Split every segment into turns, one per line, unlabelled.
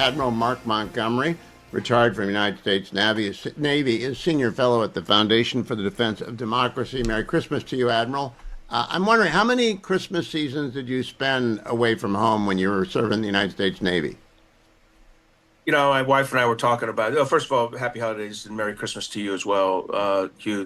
Admiral Mark Montgomery, retired from the United States Navy, is senior fellow at the Foundation for the Defense of Democracy. Merry Christmas to you, Admiral. I'm wondering, how many Christmas seasons did you spend away from home when you were serving the United States Navy?
My wife and I were talking about. Oh, first of all, happy holidays and Merry Christmas to you as well, Hugh.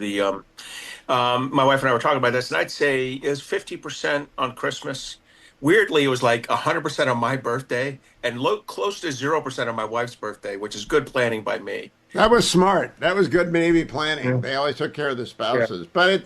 My wife and I were talking about this, and I'd say is 50% on Christmas. Weirdly, it was like 100% on my birthday, and close to 0% on my wife's birthday, which is good planning by me.
That was smart. That was good Navy
Yeah.
planning. They always took care of the
Yeah.
spouses. But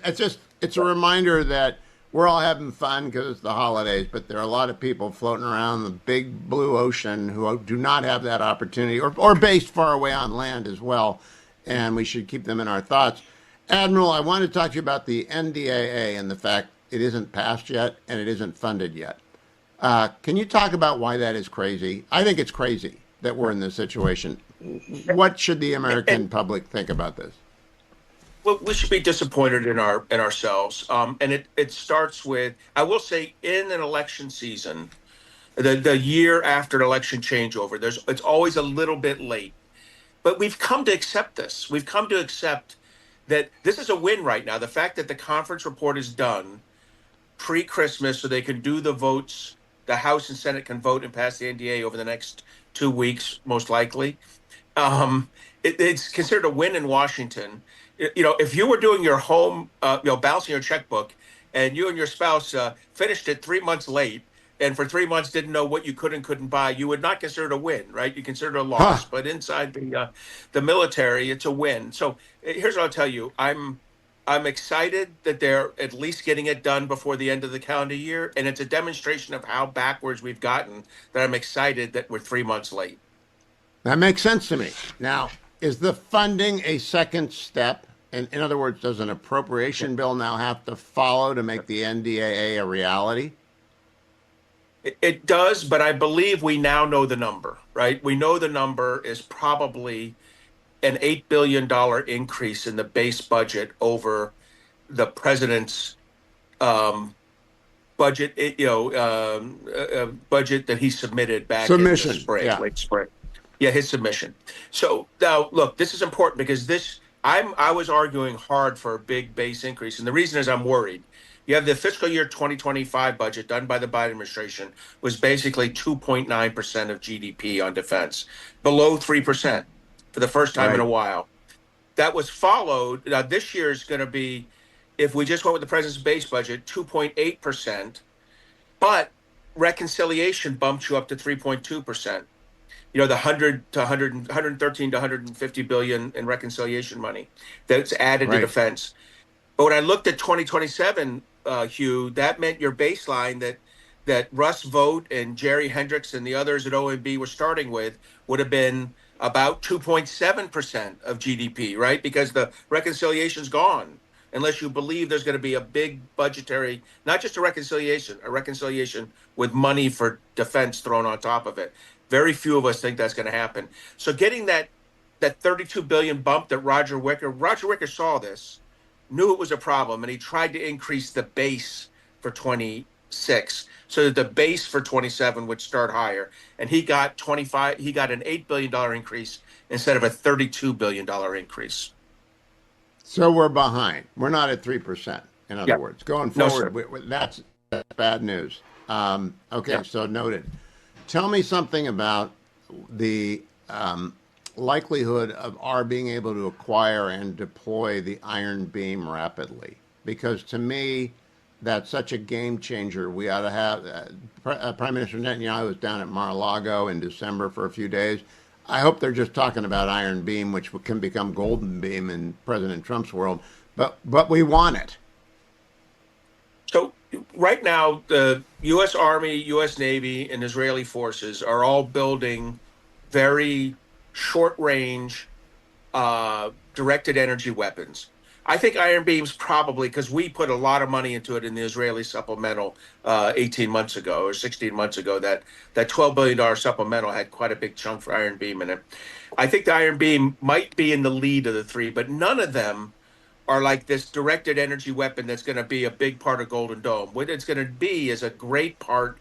it's a reminder that we're all having fun because it's the holidays, but there are a lot of people floating around the big blue ocean who do not have that opportunity or based far away on land as well. And we should keep them in our thoughts. Admiral, I want to talk to you about the NDAA and the fact it isn't passed yet and it isn't funded yet. Can you talk about why that is crazy? I think it's crazy that we're in this situation. What should the American
And
public think about this?
well, we should be disappointed in ourselves. And it starts with, I will say, in an election season, the year after an election changeover, it's always a little bit late. But we've come to accept this. We've come to accept that this is a win right now. The fact that the conference report is done pre-Christmas, so they can do the votes. The House and Senate can vote and pass the NDA over the next 2 weeks, most likely. It's considered a win in Washington. If you were doing your home, balancing your checkbook, and you and your spouse finished it 3 months late, and for 3 months didn't know what you could and couldn't buy, you would not consider it a win, right? You consider it a
Huh.
loss. But inside the military, it's a win. So here's what I'll tell you: I'm excited that they're at least getting it done before the end of the calendar year, and it's a demonstration of how backwards we've gotten. That I'm excited that we're 3 months late.
That makes sense to me. Now, is the funding a second step? In other words, does an appropriation bill now have to follow to make the NDAA a reality?
It does, but I believe we now know the number, right? We know the number is probably an $8 billion increase in the base budget over the president's um, budget, budget that he submitted back in the
Submission.
spring,
Yeah.
late spring. Yeah, his submission. So now, look, this is important because I was arguing hard for a big base increase, and the reason is I'm worried. You have the fiscal year 2025 budget done by the Biden administration was basically 2.9% of GDP on defense, below 3% for the first time in a
Right.
while. That was followed. Now this year is going to be, if we just went with the president's base budget, 2.8%, but reconciliation bumped you up to 3.2%. The 100 to 100, 113 to 150 billion in reconciliation money that's added to
Right.
defense. But when I looked at 2027, Hugh, that meant your baseline that Russ Vogt and Jerry Hendricks and the others at OMB were starting with would have been about 2.7% of GDP, right? Because the reconciliation's gone. Unless you believe there's going to be a big budgetary, not just a reconciliation with money for defense thrown on top of it. Very few of us think that's going to happen. So getting that 32 billion bump that Roger Wicker saw this, knew it was a problem, and he tried to increase the base for 26 so that the base for 27 would start higher. And he got an $8 billion increase instead of a $32 billion increase.
So we're behind. We're not at 3%, in other
Yeah.
words. Going
No,
forward,
sir.
that's bad news. Okay,
Yeah.
so noted. Tell me something about the likelihood of our being able to acquire and deploy the Iron Beam rapidly. Because to me, that's such a game changer. We ought to have. Prime Minister Netanyahu was down at Mar-a-Lago in December for a few days. I hope they're just talking about Iron Beam, which can become Golden Beam in President Trump's world. But we want it.
So right now, the U.S. Army, U.S. Navy, and Israeli forces are all building very short-range directed energy weapons. I think Iron Beam's probably because we put a lot of money into it in the Israeli supplemental 18 months ago or 16 months ago. That $12 billion supplemental had quite a big chunk for Iron Beam in it. I think the Iron Beam might be in the lead of the three, but none of them are like this directed energy weapon that's going to be a big part of Golden Dome. What it's going to be is a great part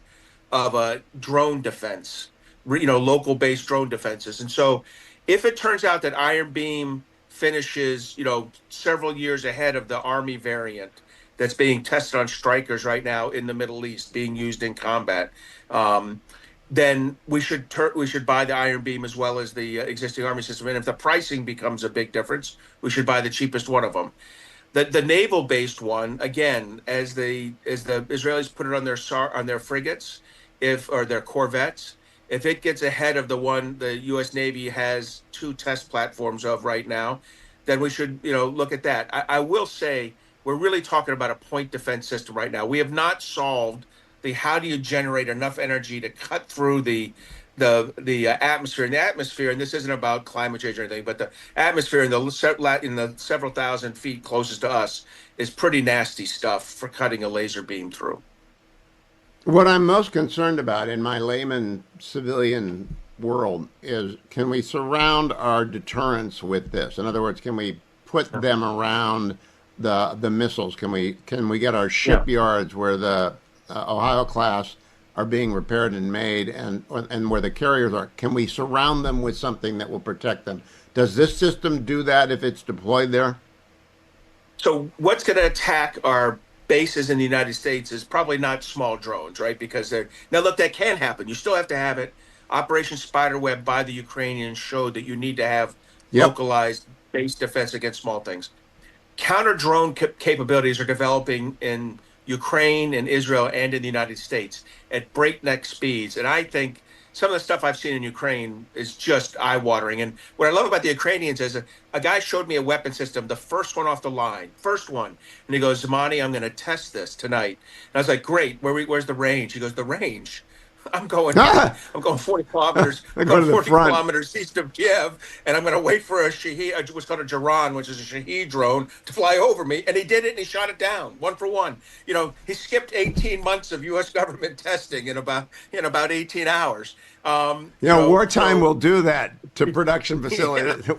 of a drone defense. local based drone defenses. And so if it turns out that Iron Beam finishes, several years ahead of the Army variant that's being tested on strikers right now in the Middle East, being used in combat, um, then we should buy the Iron Beam as well as the existing Army system. And if the pricing becomes a big difference, we should buy the cheapest one of them. The naval based one, again, as the Israelis put it on their frigates, if or their corvettes, if it gets ahead of the one the U.S. Navy has two test platforms of right now, then we should look at that. I will say we're really talking about a point defense system right now. We have not solved the how do you generate enough energy to cut through the atmosphere. And the atmosphere, and this isn't about climate change or anything, but the atmosphere in the several thousand feet closest to us is pretty nasty stuff for cutting a laser beam through.
What I'm most concerned about in my layman civilian world is, can we surround our deterrence with this? In other words, can we put them around the missiles? Can we get our
Yeah.
shipyards where the Ohio class are being repaired and made, and where the carriers are? Can we surround them with something that will protect them? Does this system do that if it's deployed there?
So what's going to attack our bases in the United States is probably not small drones, right? Because they're now look, that can happen. You still have to have it. Operation Spiderweb by the Ukrainians showed that you need to have
Yep.
localized base defense against small things. Counter drone capabilities are developing in Ukraine and Israel and in the United States at breakneck speeds. And I think some of the stuff I've seen in Ukraine is just eye watering. And what I love about the Ukrainians is a guy showed me a weapon system, the first one off the line, first one. And he goes, Zamani, I'm going to test this tonight. And I was like, great. Where's the range? He goes, the range. I'm going
Ah,
I'm going 40 kilometers.
I
I'm
go
going
to the
40
front.
kilometers east of Kiev, and I'm going to wait for a Shahed, what's called a Jaran, which is a Shahed drone, to fly over me. And he did it, and he shot it down, one for one. He skipped 18 months of U.S. government testing in about 18 hours.
Wartime
So
will do that to production
yeah.
facilities.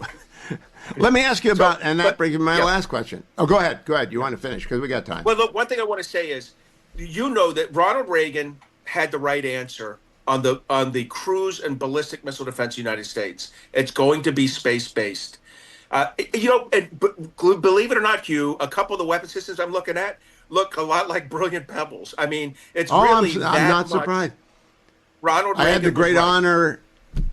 Let me ask you
So,
about, and that
but
brings me to my
yeah.
last question. Oh, go ahead. Go ahead. You want to finish because we got time.
Well, look, one thing I want to say is, that Ronald Reagan had the right answer on the cruise and ballistic missile defense of the United States. It's going to be space based. Believe it or not, Hugh, a couple of the weapon systems I'm looking at look a lot like brilliant pebbles. I mean, it's
Oh,
really
I'm
that
not
much.
surprised.
Ronald
I had the
Reagan was
great
right.
honor.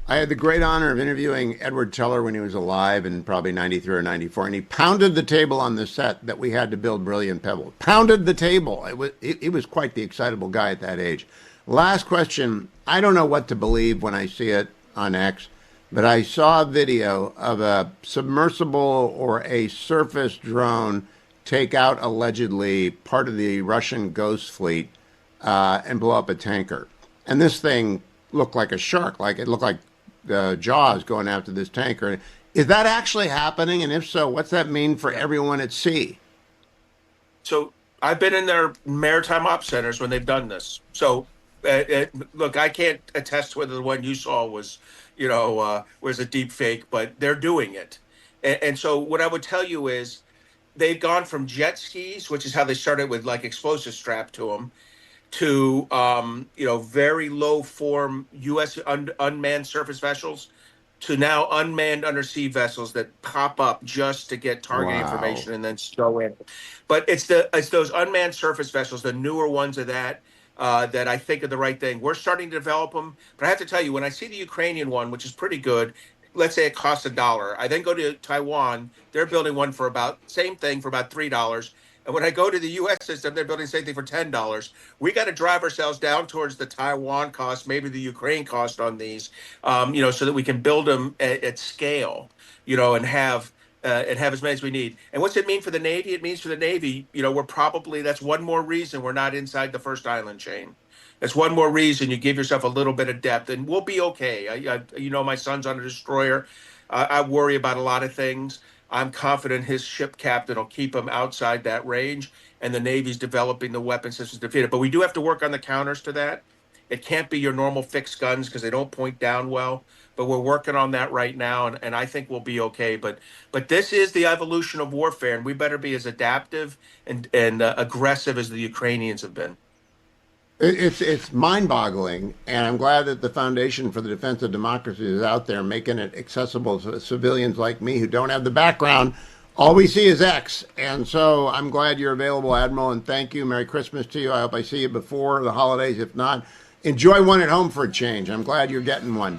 I had the great honor of interviewing Edward Teller when he was alive in probably '93 or '94, and he pounded the table on the set that we had to build Brilliant Pebbles. Pounded the table. It was quite the excitable guy at that age. Last question. I don't know what to believe when I see it on X, but I saw a video of a submersible or a surface drone take out allegedly part of the Russian Ghost Fleet and blow up a tanker. And this thing looked like a shark, like it looked like Jaws going after this tanker. Is that actually happening? And if so, what's that mean for
Yeah.
everyone at sea?
So I've been in their maritime ops centers when they've done this. So look, I can't attest whether the one you saw was a deep fake, but they're doing it. And so what I would tell you is they've gone from jet skis, which is how they started with like explosives strapped to them, to very low form U.S. Unmanned surface vessels, to now unmanned undersea vessels that pop up just to get target
Wow.
information and then stow in. But it's those unmanned surface vessels, the newer ones of that I think are the right thing. We're starting to develop them, but I have to tell you, when I see the Ukrainian one, which is pretty good, let's say it costs $1. I then go to Taiwan. They're building one for about same thing for about $3. And when I go to the U.S. system, they're building the same thing for $10. We got to drive ourselves down towards the Taiwan cost, maybe the Ukraine cost on these, so that we can build them at scale, and have as many as we need. And what's it mean for the Navy? It means for the Navy, that's one more reason we're not inside the first island chain. That's one more reason you give yourself a little bit of depth, and we'll be okay. My son's on a destroyer. I worry about a lot of things. I'm confident his ship captain will keep him outside that range, and the Navy's developing the weapon systems to defeat it. But we do have to work on the counters to that. It can't be your normal fixed guns because they don't point down well. But we're working on that right now, and I think we'll be okay. But this is the evolution of warfare, and we better be as adaptive and aggressive as the Ukrainians have been.
It's mind-boggling, and I'm glad that the Foundation for the Defense of Democracy is out there making it accessible to civilians like me who don't have the background. All we see is X, and so I'm glad you're available, Admiral, and thank you. Merry Christmas to you. I hope I see you before the holidays. If not, enjoy one at home for a change. I'm glad you're getting one.